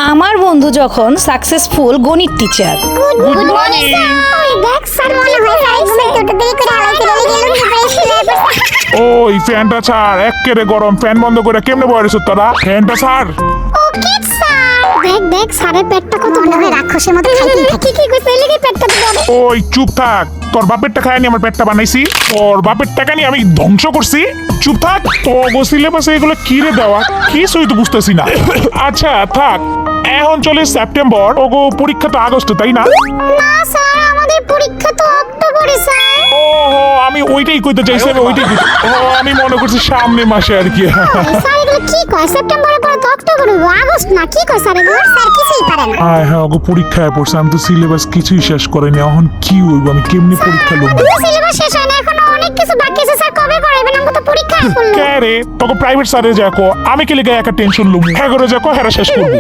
আমার বন্ধু যখন সাকসেসফুল গণিত টিচার। গুড মর্নিং ওই দেখ স্যার মনে হয় স্যার একটু দেরি করে আলাইতে গেল ওই ফ্যানটা ছাড়, এক্কেরে গরম। ফ্যান বন্ধ করে কেমনে বয়স তোরা? ফ্যানটা ছাড়। ওকে স্যার দেখ দেখ স্যারের পেটটা কত মনে হয় রাক্ষসের মতো খাইতে থাকে কি কইছে এর লাগি পেটটা বড়। ওই চুপ থাক, তোর বাপেরটা খায় নি আমার পেটটা বানাইছি, তোর বাপের টাকা নিয়ে আমি ধ্বংস করছি। চুপ থাক, তো সিলেবাসে এগুলো কি রে দেওয়া কিছুই তো বুঝতেছি না। আচ্ছা থাক, এখন চলে সেপ্টেম্বর, ওগো পরীক্ষা তো আগস্টে তাই না? না স্যার আমাদের পরীক্ষা তো অক্টোবরে স্যার। ওহো, আমি ওইটাই কইতে চাইছি, আমি ওইটাই আমি মনে করছি সামনে মাসে আর কি। স্যার এগুলো কি কয় সেপ্টেম্বরের পরে তো অক্টোবর হইব, আগস্ট না কি কয় স্যার এগুলো? স্যার কিছুই পারে না। আয় হ্যাঁ, ওগো পরীক্ষায় পড়ছে, আমি তো সিলেবাস কিছুই শেষ করিনি। এখন কি হইব, আমি কেমনি পরীক্ষা লব? সিলেবাস শেষ হয় না এখনো অনেক কিছু বাকি আছে স্যার, কবে করাইবেন? আমরা তো পরীক্ষা করব। কে রে তোকে প্রাইভেট স্যারে যাকো, আমি কি লেগে একা টেনশন লব? হ্যাঁ করে যাকো, হ্যাঁ শেষ করব।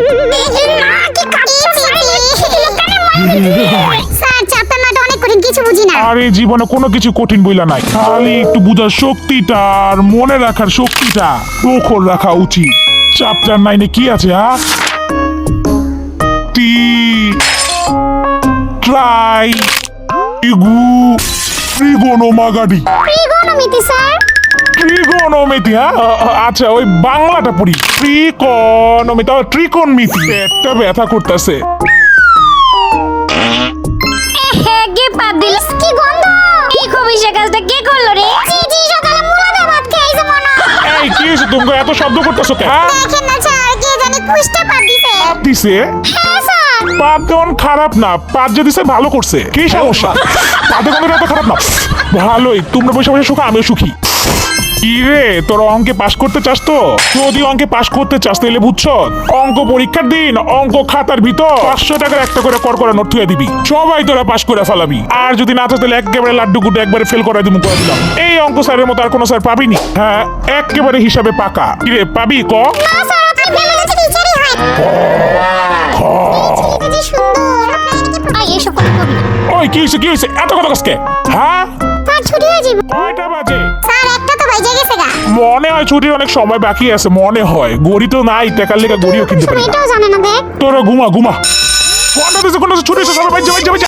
স্যার চ্যাপ্টার নাটা অনেক কঠিন, কিছু বুঝি না। আরে জীবনে কোনো কিছু কঠিন বইলা নাই, খালি একটু বুঝার শক্তিটা আর মনে রাখার শক্তিটা প্রখর রাখা উচিত। চ্যাপ্টার 9 কি আছে? টি ট্রাই ইগু ত্রিগোণমাগাডি। ত্রিগোণমিতি স্যার। ত্রিগোণমিতি? আচ্ছা ওই বাংলাটা পড়ি। ত্রিকোণমিতি, ত্রিকোণমিতি। পেটটা ব্যথা করতেছে। কে পাপ দিল? কি গন্ধ! এই খবিশা কাজটা কে করলো রে? জি জি সকালে মুলাদা ভাত খাইছে মনে হয়। এই কি হইছে, তুমি এত শব্দ করতেছো কেন? দেখেন না স্যার, কে জানি কুষ্টা পাপ দিছে। পাপ দিছে? হ্যাঁ স্যার। পাপ দেওয়ান খারাপ না, পাপ যে দিছে ভালো করছে। কি সমস্যা? পাপে কোনো এত খারাপ না, ভালোই। তোমরা বসে বসে সুখা, আমিও সুখী। কি রে, তোর অঙ্কে পাশ করতে চাস তো? যদি অঙ্কে পাশ করতে চাস তাহলে বুঝছ, অঙ্ক পরীক্ষার দিন অঙ্ক খাতার ভিতর 500 টাকার একটা করে করা নোট থুয়ে দিবি, সবাই তোরা পাশ করে ফেলাবি। আর যদি না চাস তাহলে একেবারে লাড্ডু গুড্ডু একবারে ফেল করে দিলাম। এই অঙ্ক স্যারের মতো আর কোনো স্যার পাবিনি। হ্যাঁ একেবারে হিসাবে পাকা। কি রে পাবি ক? না স্যার আপনি ফেলে গেছে টিচারই হয়। জি সুন্দর। আপনি এই সব কথা বলবেন। ওই কি হইছে এত কথা কসকে? হ্যাঁ স্যার ছুটি হয়ে যাবে। কয়টা বাজে? স্যার একটা তো বাইজে গেছে গা। মনে হয় ছুটির অনেক সময় বাকি আছে, মনে হয়। গড়ি তো নাই, টাকার লেগে গড়িও কিনতে পারি না। এটাও জানে না দেখ। তোরা ঘুমা। কোনটা দিছে ছুটি, সবাই বাইজে